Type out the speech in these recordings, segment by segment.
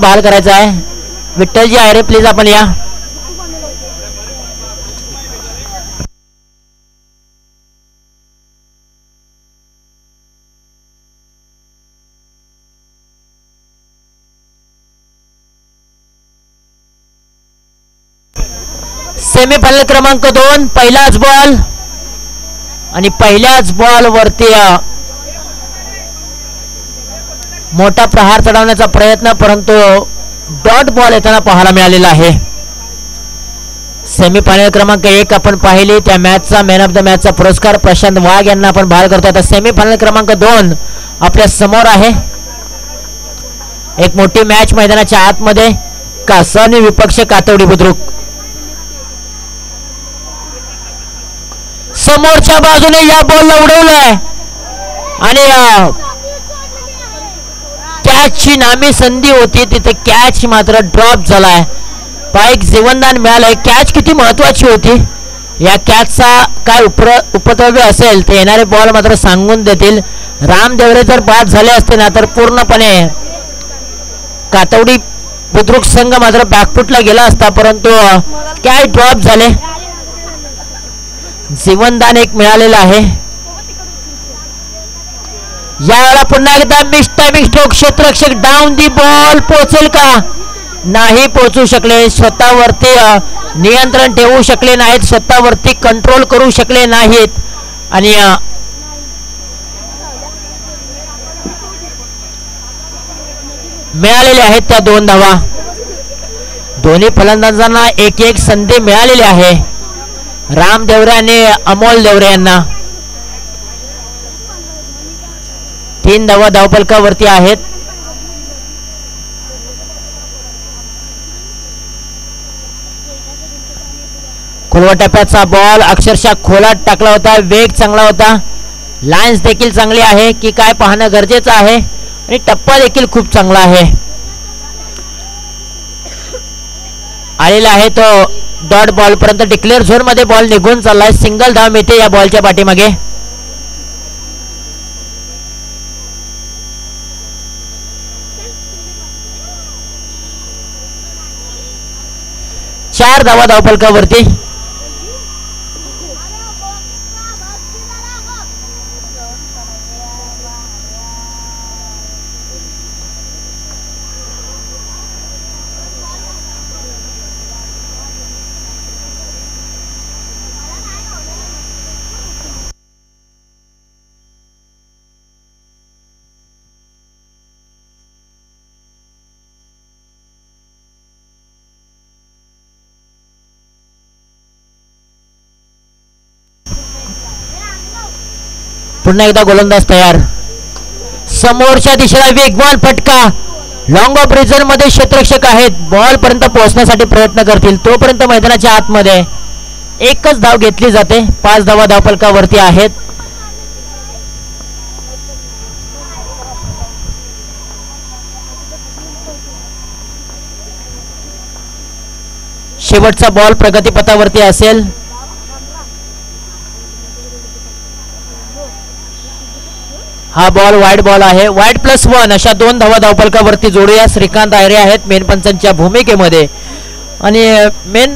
बहाल करायचा आहे. विठ्ठलजी आहे रे, प्लीज आपण या. सेमीफायनल क्रमांक 2 पहिलाच बॉल आणि पहिल्याच बॉल वरती मोठा प्रहार चढवण्याचा प्रयत्न, परंतु डॉट बॉल येताना पाहायला मिळालेला आहे. सेमीफायनल क्रमांक 1 आपण पाहिले त्या मॅचचा मॅन ऑफ द मॅचचा पुरस्कार प्रशांत वाघ यांना आपण बहाल करतो. आता सेमीफायनल क्रमांक 2 आपल्या समोर आहे. एक मोठी मॅच मैदानाच्या आतमध्ये कासानी विपक्ष कातवडी बुद्रुक. समोरच्या बाजूने या बॉलला उडवलंय आणि कॅचची नामी संधी होती तिथे कॅच मात्र ड्रॉप झालाय. पाईक जीवनदान मिळालंय. कॅच किती महत्वाची होती, या कॅचचा काय उपद्रव्य असेल ते येणारे बॉल मात्र सांगून देतील. राम देवरे जर बाद झाले असते ना तर पूर्णपणे कातवडी बुद्रुक संघ मात्र बॅकफुटला गेला असता, परंतु कॅच ड्रॉप झाले. जीवनदान एक मिळालेलं आहे. यावेळेला पुन्हा एकदा मिस टायमिंग स्ट्रोक. क्षेत्ररक्षक डाऊन दी बॉल पोहोचेल का, नाही पोहोचू शकले. स्वतःवरती नियंत्रण ठेवू शकले नाहीत, स्वतःवरती कंट्रोल करू शकले नाहीत आणि मिळालेले आहेत त्या 2 धावा. दोन्ही फलंदाजांना एक एक संधी मिळालेली आहे. राम देवरे आणि अमोल देवरे यांना 3 धावा धावफलकावरती आहेत. खोलवा टप्प्याचा बॉल अक्षरशः खोलात टाकला होता. वेग चांगला होता, लाईन्स देखील चांगली आहे की काय पाहणं गरजेचं आहे आणि टप्पा देखील खूप चांगला आहे. आलेला आहे तो डॉट बॉल पर्यंत. डिक्लेअर झोन मध्ये बॉल निघून चाललाय. सिंगल धाव मिळते या बॉलच्या पाठीमागे. चार धावा धावफलकावरती. पुन्हा एकदा गोलंदाज तयार. समोरच्या दिशेला वेगवान फटका. लॉंग ऑफ रिजन मध्ये क्षेत्ररक्षक आहेत, बॉल पर्यंत पोहोचण्यासाठी प्रयत्न करतील. तोपर्यंत मैदानाच्या आतमध्ये एकच धाव घेतली जाते. 5 धावा धावफलकावरती आहेत. शेवटचा बॉल प्रगतीपथावरती असेल. हा बॉल वाईड बॉल आहे. वाईड +1 अशा 2 धावा धावफलकावरती जोडूया. श्रीकांत आयरे आहेत मेन पंचांच्या भूमिकेमध्ये आणि मेन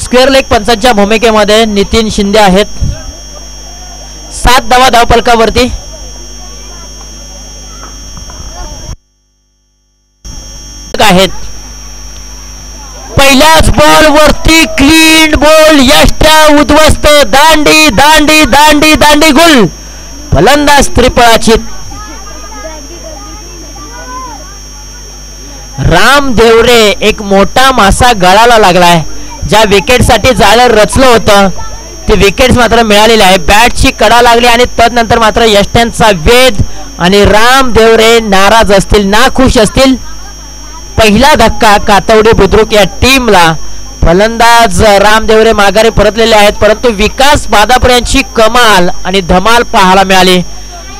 स्क्वेअर लेग पंचांच्या भूमिकेमध्ये नितीन शिंदे आहेत. 7 धावा धावफलकावरती. आहेत पहिल्याच बॉल वरती क्लीन बॉल. यष्ट्या उद्ध्वस्त. दांडी दांडी दांडी दांडी गुल. फलंदाज त्रिफळाची. राम देवरे एक मोठा मासा गळाला लागलाय. ज्या विकेट साठी जाळं रचलं होतं ते विकेट्स मात्र मिळालेले आहे. बॅटची कडा लागली आणि तदनंतर मात्र यष्ट्यांचा वेध आणि राम देवरे नाराज असतील, नाखुश असतील. पहिला धक्का कातवडी बुद्रुक या टीमला. फलंदाज राम देवरे माघारी परतलेले आहेत, परंतु विकास बादापूर यांची कमाल आणि धमाल पाहायला मिळाली.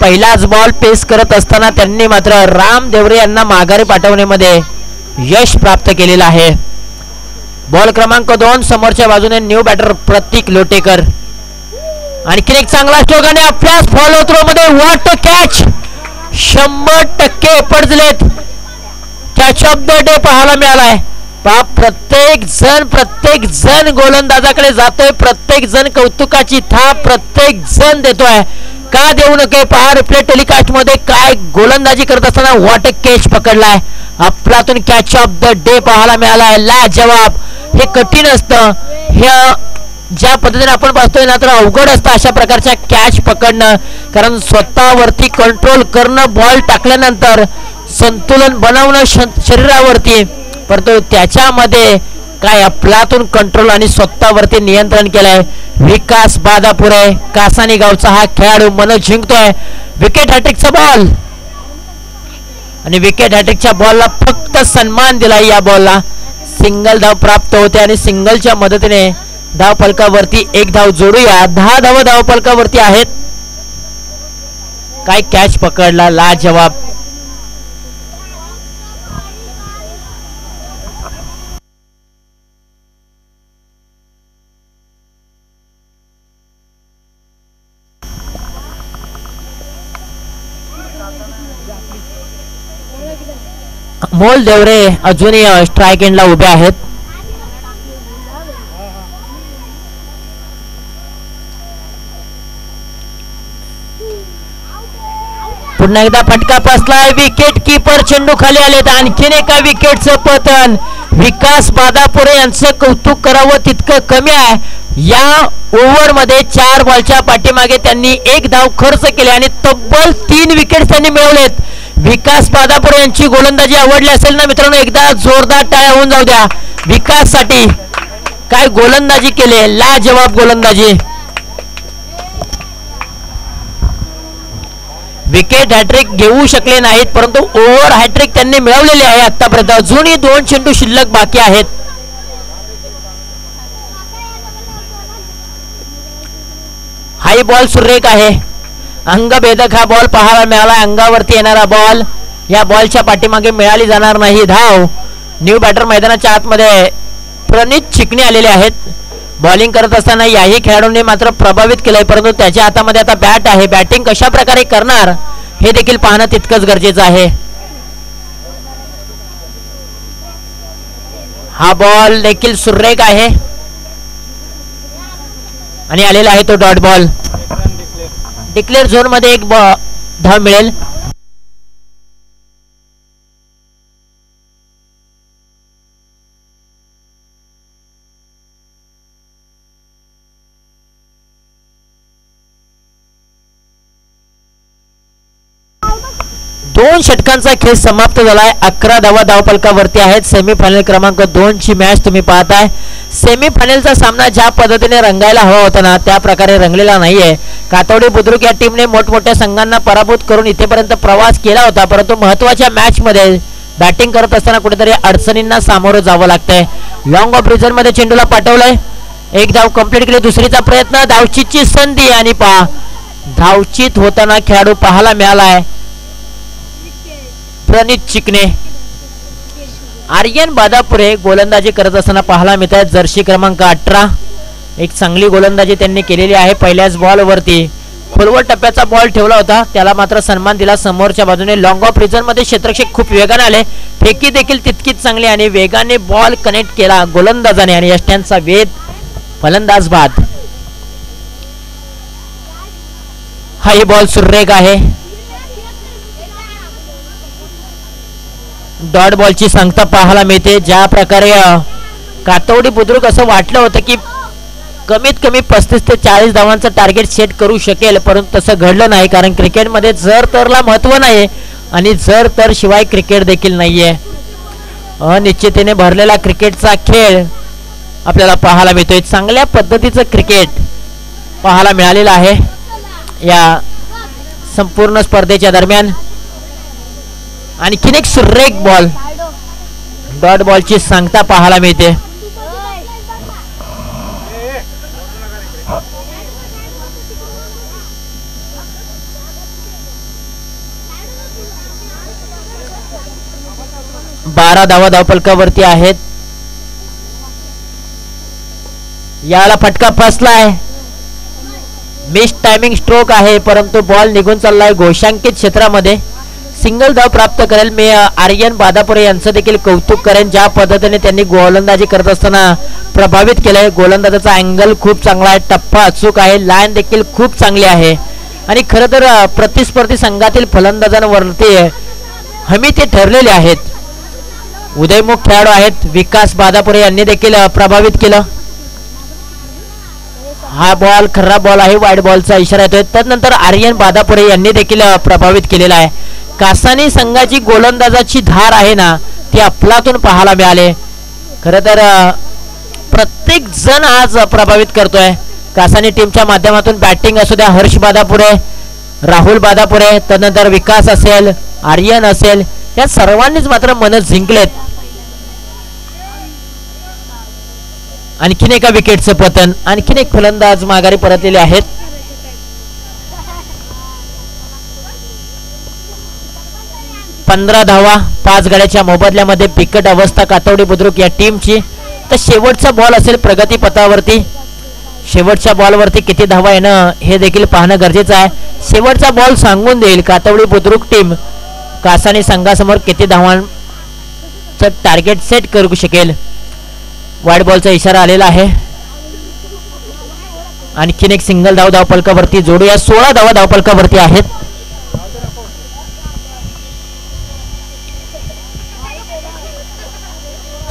पहिलाच बॉल पेस करत असताना त्यांनी मात्र राम देवरे यांना माघारी पाठवण्यामध्ये यश प्राप्त केलेलं आहे. बॉल क्रमांक 2 समोरच्या बाजूने न्यू बॅटर प्रतीक लोटेकर. आणखी एक चांगला स्ट्रोक आणि आपल्याच फॉलो थ्रो मध्ये व्हॉट कॅच. 100% पडलेत. कॅच ऑफ द डे पाहायला मिळालाय. प्रत्येक जण गोलंदाजाकडे जातोय, प्रत्येक जण कौतुकाची थाप प्रत्येक जण देतोय. का देऊ नये पहा रिप्ले टेलिकास्ट मध्ये काय गोलंदाजी करत असताना व्हॉट अ कॅच पकडलाय. आपल्यातून कॅच ऑफ द डे पाहायला मिळालाय. लाजवाब. हे कठीण असतं, हे ज्या पद्धतीने आपण बघतोय ना तर अवघड असतं अशा प्रकारच्या कॅच पकडणं, कारण स्वतःवरती कंट्रोल करणं, बॉल टाकल्यानंतर संतुलन बनवणं शरीरावरती, परंतु त्याच्यामध्ये काय आपल्यातून कंट्रोल आणि स्वतःवरती नियंत्रण केलंय. विकास बादापुरे कासानी गावचा हा खेळाडू मन जिंकतोय. विकेट हॅट्रिकचा बॉल आणि विकेट हॅट्रिकच्या बॉलला फक्त सन्मान दिलाय. या बॉलला सिंगल धाव प्राप्त होते आणि सिंगलच्या मदतीने धाव फलकावरती एक धाव जोडूया. 10 धाव धाव फलकावरती आहेत. काय कॅच पकडला, लाजवाब. मोल देवरे अजूनही स्ट्राईक एंडला उभे आहेत. पुन्हा एकदा फटका बसलाय. विकेट किपर चेंडू खाली आलेत. आणखीन एका विकेटचं पतन. विकास बादापुरे यांचं कौतुक करावं तितकं कमी आहे. या ओव्हर मध्ये 4 बॉलच्या पाठीमागे त्यांनी 1 धाव खर्च केली आणि तब्बल 3 विकेट त्यांनी मिळवलेत. विकास बादापुरे यांची गोलंदाजी आवडली असेल ना मित्रांनो, एकदा जोरदार टाळ्या होऊन जाऊ द्या विकाससाठी. काय गोलंदाजी केली, लाजवाब गोलंदाजी. विकेट हॅट्रिक घेऊ शकले नाहीत, परंतु ओव्हर हॅट्रिक त्यांनी मिळवलेली आहे आतापर्यंत. अजूनही 2 चेंडू शिल्लक बाकी आहेत. हाई बॉल सुरेख आहे. अंगभेदक हा बॉल पाहायला मिळाला. अंगावरती येणारा बॉल. या बॉलच्या पाठीमागे मिळाली जाणार नाही धाव. न्यू बॅटर मैदानाच्या आतमध्ये प्रणित चिकणे आलेले आहेत. बॉलिंग करत असताना याही खेळाडूंनी मात्र प्रभावित केलंय, परंतु त्याच्या हातामध्ये आता बॅट आहे. बॅटिंग कशा प्रकारे करणार हे देखील पाहणं तितकंच गरजेचं आहे. हा बॉल देखील सुरेख आहे आणि आलेला आहे तो डॉट बॉल. डिक्लेअर झोन मध्ये 1 धाव मिळेल. दोन षटकांचा खेळ समाप्त झालाय. 11 धावा धावफलकावरती आहेत. सेमीफायनल क्रमांक 2 ची मॅच तुम्ही पाहताय. सेमीफायनलचा सामना ज्या पद्धतीने रंगायला हवा होता ना त्या प्रकारे रंगलेला नाहीये. कातवडे बुद्रुक या टीमने मोठमोठ्या संघांना पराभूत करून इथेपर्यंत प्रवास केला होता, परंतु महत्वाच्या मॅच मध्ये बॅटिंग करत असताना कुठेतरी अडचणींना सामोरं जावं लागतंय. लॉंग ऑफ रिझन मध्ये चेंडूला पाठवलंय. 1 धाव कंप्लीट केली. दुसरीचा प्रयत्न. धावचीतची संधी आणि पहा धावचीत होताना खेळाडू पाहायला मिळालाय प्रणित चिकणे. आर्यन बादापुरे गोलंदाजी करत असताना पाहायला मिळत आहे. जर्सी क्रमांक 18. एक चांगली गोलंदाजी त्यांनी केलेली आहे. पहिल्याच बॉल वरती खोलवर टप्प्याचा बॉल ठेवला होता, त्याला मात्र सन्मान दिला. समोरच्या बाजूने लॉंग ऑफ रिझन मध्ये क्षेत्ररक्षक खूप वेगाने आले. फेकी देखील तितकीच चांगली आणि वेगाने बॉल कनेक्ट केला गोलंदाजाने आणि यष्ट्यांचा वेध फलंदाज बाद. हा बॉल सुरेख आहे. डॉट बॉलची सांगता पाहायला मिळते. ज्या प्रकारे कातवडी बुद्रुक असं वाटलं होतं की कमीत कमी 35 ते 40 धावांचं टार्गेट सेट करू शकेल, परंतु तसं घडलं नाही. कारण क्रिकेटमध्ये जर तरला महत्व नाही आणि जर तर शिवाय क्रिकेट देखील नाहीये. अनिश्चिततेने भरलेला क्रिकेटचा खेळ आपल्याला पाहायला मिळतोय. चांगल्या पद्धतीचं क्रिकेट पाहायला मिळालेलं आहे या संपूर्ण स्पर्धेच्या दरम्यान. आणखीन एक सुरेख बॉल. डॉट बॉलची सांगता पाहायला मिळते. बारा धावा धावफलकावरती आहेत. याला फटका फसलाय. मिस टायमिंग स्ट्रोक आहे, परंतु बॉल निघून चाललाय घोषांकित क्षेत्रामध्ये. सिंगल धाव प्राप्त करेल. मी आर्यन बादापुरे यांचं देखील कौतुक करेन, ज्या पद्धतीने त्यांनी गोलंदाजी करत असताना प्रभावित केलंय. गोलंदाजाचा अँगल खूप चांगला आहे, टप्पा अचूक आहे, लाईन देखील खूप चांगली आहे आणि खरं तर प्रतिस्पर्धी संघातील फलंदाजांवरती हमी ते ठरलेले आहेत. उदयमुख खेळाडू आहेत. विकास बादापुरे यांनी देखील प्रभावित केलं. हा बॉल खराब बॉल आहे, वाईड बॉलचा इशारा येतोय. त्यानंतर आर्यन बादापुरे यांनी देखील प्रभावित केलेला आहे. कासानी संघाची गोलंदाजाची धार आहे ना, ती अफलातून पाहायला मिळाले. खरं तर प्रत्येक जण आज प्रभावित करतोय. कासानी टीमच्या माध्यमातून बॅटिंग असू द्या, हर्ष बादापुरे, राहुल बादापुरे, त्यानंतर विकास असेल, आर्यन असेल, या सर्वांनीच मात्र मन जिंकलेत. आणखीन एका विकेटचं पतन, आणखीन एक फलंदाज माघारी परतलेले आहेत. पंधरा धावा 5 गड्याच्या मोबदल्यामध्ये बिकट अवस्था कातवडी बुद्रुक या टीमची. तर शेवटचा बॉल असेल प्रगती पथावरती. शेवटच्या बॉलवरती किती धावा येणं हे देखील पाहणं गरजेचं आहे. शेवटचा बॉल सांगून देईल कातवडी बुद्रुक टीम कासानी संघासमोर किती धावांचं टार्गेट सेट करू शकेल. वाईड बॉलचा इशारा आलेला आहे. आणखीन एक सिंगल धाव धावपलकावरती जोडूया. 16 धावा धावपलकावरती आहेत.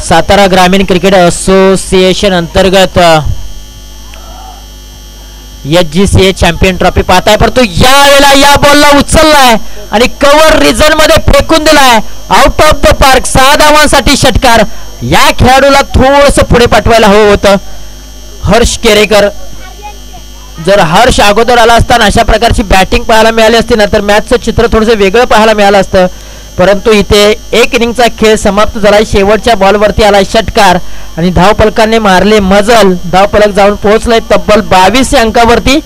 सातारा ग्रामीण क्रिकेट असोसिएशन अंतर्गत SGCA चॅम्पियन ट्रॉफी पाहताय, परंतु यावेळेला या बॉलला उचललाय आणि कव्हर रिजन मध्ये फेकून दिलाय. Out of the park. 6 धावांसाठी षटकार. या खेळाडूला थोडंसं पुढे पाठवायला हवं होतं. हर्ष केरेकर. जर हर्ष अगोदर आला असता, अशा प्रकारची बॅटिंग पाहायला मिळाली असती ना, तर मॅचचं चित्र थोडंसं वेगळं पाहायला मिळालं असतं. परंतु इथे एक इनिंगचा खेळ समाप्त झाला. शेवटच्या बॉलवरती आला षटकार आणि धावपलकाने मारले मजल. धावपलक जाऊन पोहोचलाय तब्बल 22 अंकावरती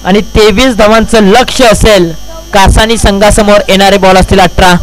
आणि 23 धावांचं लक्ष असेल. कासानी संघासमोर येणारे बॉल असतील 18.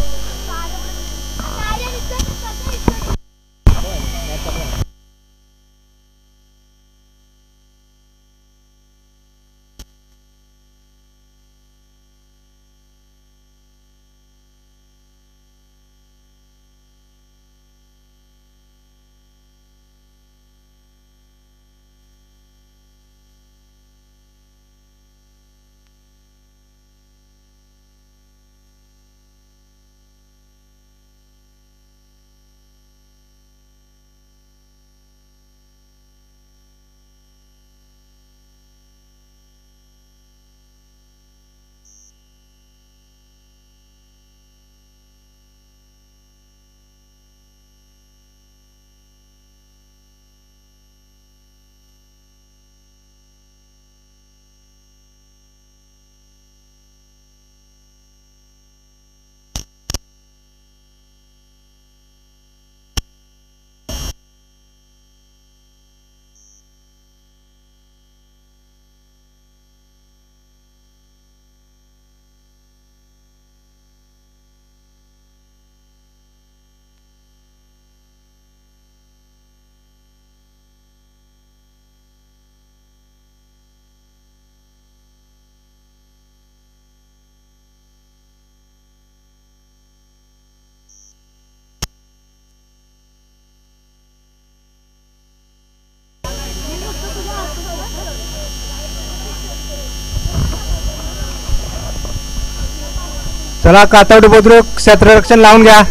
चला कातवडी बुद्रुक क्षेत्ररक्षण लावून घ्या.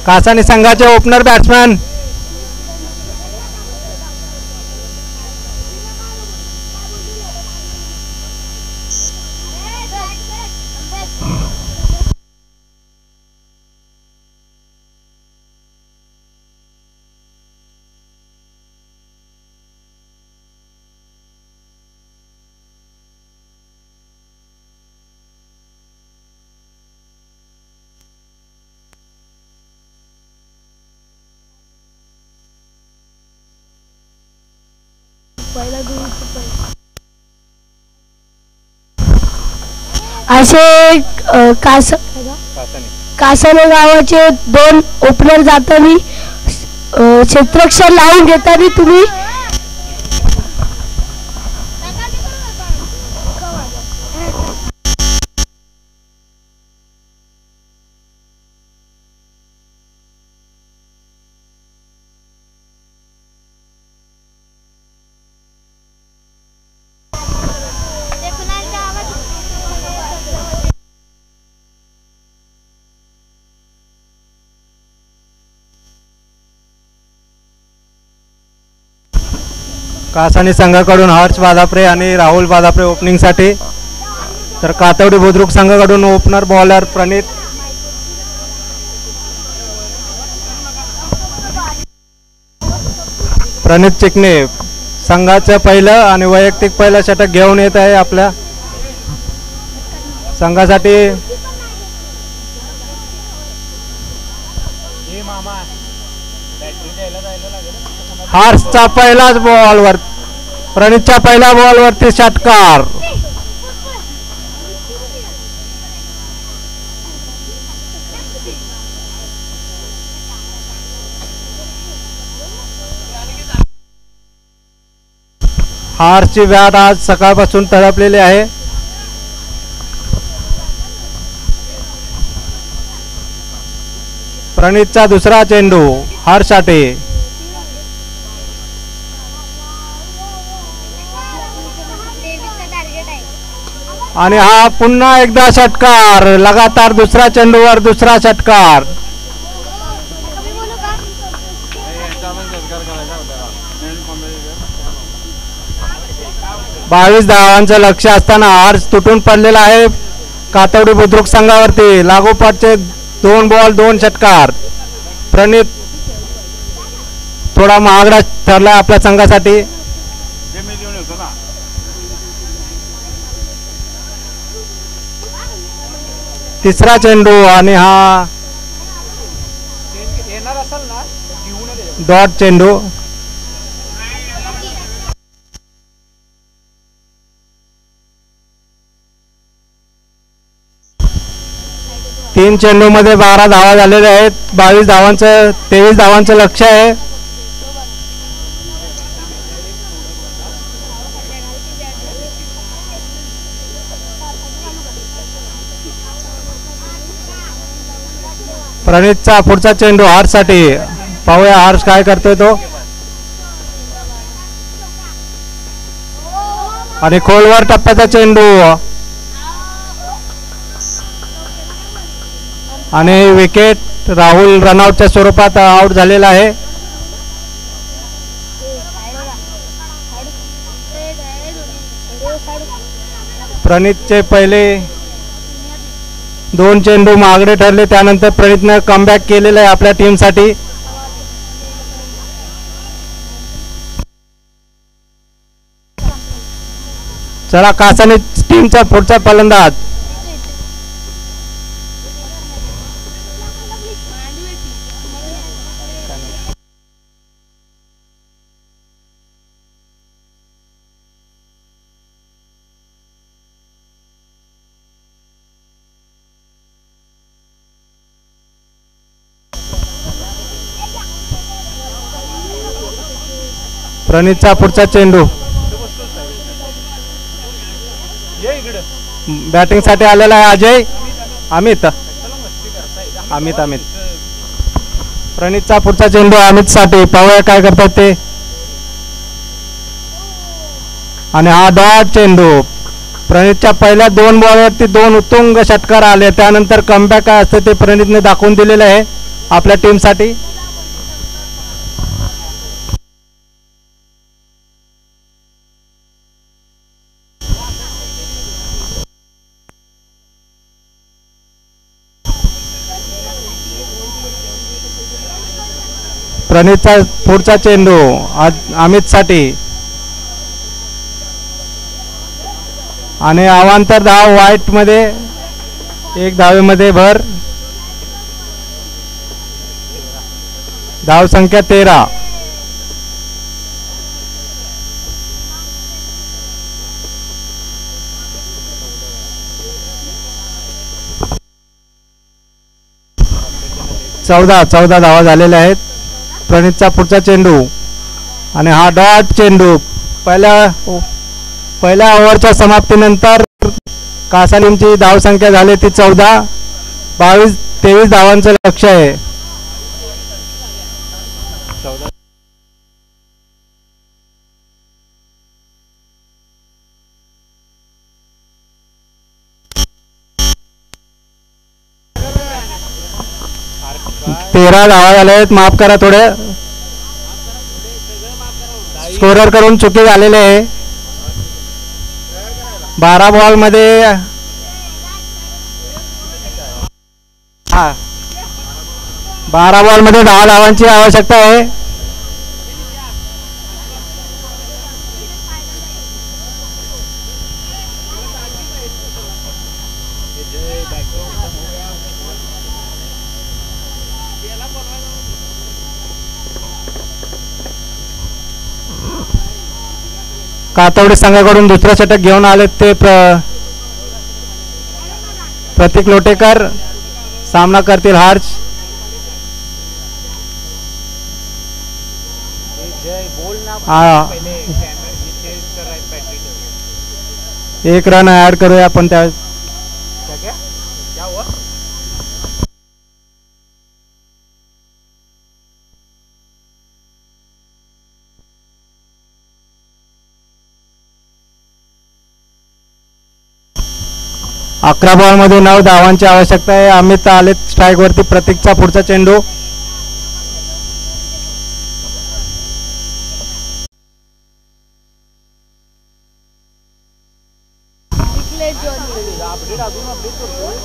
कासानी संघाचे ओपनर बॅट्समॅन असे कासाने गावाचे 2 ओपनर जाताना क्षेत्ररक्षण लावून घेताना तुम्ही कासानी संघाकडून हर्ष बादाप्रे आणि राहुल बादाप्रे ओपनिंगसाठी, तर कातवडी बुद्रुक संघाकडून ओपनर बॉलर प्रणित चिकणे संघाचं पहिलं आणि वैयक्तिक पहिलं षटक घेऊन येत आहे आपल्या संघासाठी. हर्षचा पहिलाच बॉलवर, प्रणितच्या पहिल्या बॉलवरती षटकार. हारची बॅट आज सकाळपासून तडपलेली आहे. प्रणितचा दुसरा चेंडू हर्षसाठी आणि हा पुन्हा एकदा षटकार. लगातार दुसऱ्या चेंडूवर दुसरा षटकार. बावीस धावांचं लक्ष असताना हर्ष तुटून पडलेला आहे कातवडी बुद्रुक संघावरती. लागोपाठचे 2 बॉल 2 षटकार. प्रणित थोडा महागडा ठरला आपल्या संघासाठी. तिसरा चेंडू आणि हा डॉट चेंडू. तीन चेंडू मध्ये 12 धावा झालेल्या आहेत. 22 धावांचं 23 धावांचं लक्ष आहे. प्रणितचा पुढचा चेंडू हर्षसाठी. पाहूया हर्ष काय करतोय तो. आणि खोलवर टप्प्याचा चेंडू आणि विकेट. राहुल रनआउटच्या स्वरूपात आउट झालेला आहे. प्रणितचे पहिले 2 चेंडू मागडे ठरले, त्यानंतर प्रणितनं कमबॅक केलेलं आहे आपल्या टीमसाठी. चला कासानी टीमचा पुढचा फलंदाज प्रणितचा पुढचा चेंडू. बॅटिंग साठी आलेला आहे अजय अमित. प्रणितचा पुढचा चेंडू अमित साठी. पाहूया काय करतात ते. आणि हा डॉट चेंडू. प्रणितच्या पहिल्या 2 बॉलवरती 2 उत्तुंग षटकार आले, त्यानंतर कमबॅक काय असते ते प्रणितने दाखवून दिलेले आहे आपल्या टीमसाठी. प्रणितचा पुढचा चेंडू अमित साठी आणि अवांतर धाव वाईट मध्ये 1 धावेमध्ये भर. धाव संख्या 13. चौदा धावा झालेल्या आहेत. प्रणितचा पुढचा चेंडू आणि हा डॉट चेंडू. पहिल्या ओव्हरच्या समाप्तीनंतर कासानीमची धावसंख्या झाली ती 14. 22-23 धावांचं लक्ष आहे. तेरा धावा झाल्या आहेत. माफ करा थोडे. स्कोरर करून चुकी झालेली आहे. 12 बॉलमध्ये 12 बॉलमध्ये 10 धावांची आवश्यकता आहे. कातवडे संघाकडून दुसरा षटक घेऊन आले ते प्रतीक लोटेकर सामना करतील हार्च. एक रन ऍड करूया आपण त्या. अकरा बॉल मध्ये 9 धावांची आवश्यकता आहे. अमित आले स्ट्राईक वरती. प्रतीकचा पुढचा चेंडू.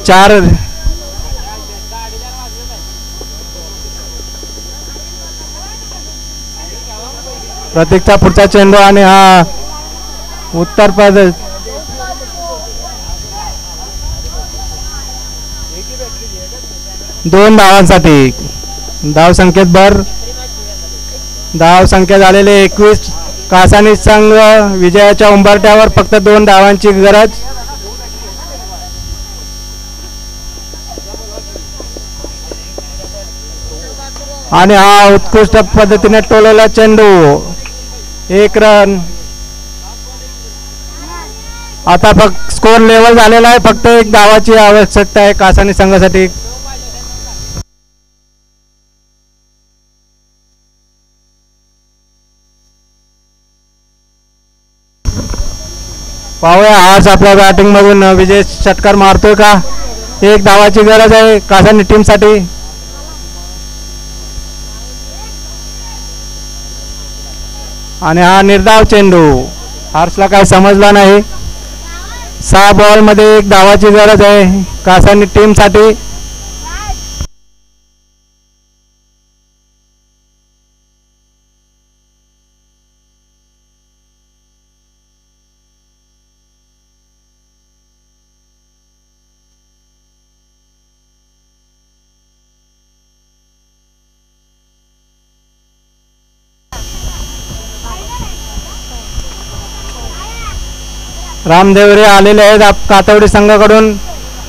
चार प्रतीकचा पुढचा चेंडू आणि हा उत्तर प्रदेश 2 धावांसाठी. धाव संख्येत भर. धाव संख्या झालेले 21. कासानी संघ विजयाच्या उंबरठ्यावर. फक्त 2 धावांची गरज. आणि हा उत्कृष्ट पद्धतीने टोलवला चेंडू. 1 रन. आता फक्त स्कोर लेवल झालेला आहे. फक्त 1 धावाची आवश्यकता आहे कासानी संघासाठी. पाहूया आज आपल्या बॅटिंग मधून विजय षटकार मारतोय का. 1 धावाची गरज आहे कासानी टीम साठी. आणि हा निर्धाव चेंडू. हार्सला काय समजला नाही. 6 बॉल मध्ये 1 धावाची गरज आहे कासानी टीम साठी. रामदेवरे आलेले आहेत कातवडी संघाकडून.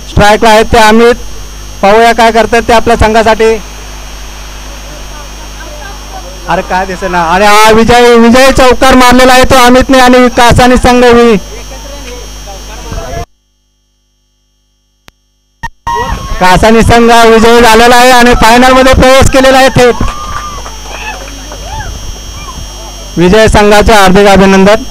स्ट्राईकला आहेत ते अमित. पाहूया काय करतात ते आपल्या संघासाठी. अरे काय दिसे ना. अरे हा विजय चौकार मारलेला आहे तो अमितने. आणि कासानी संघ कासानी संघ विजय झालेला आहे आणि फायनल मध्ये प्रवेश केलेला आहे थेट. विजय संघाचे हार्दिक अभिनंदन.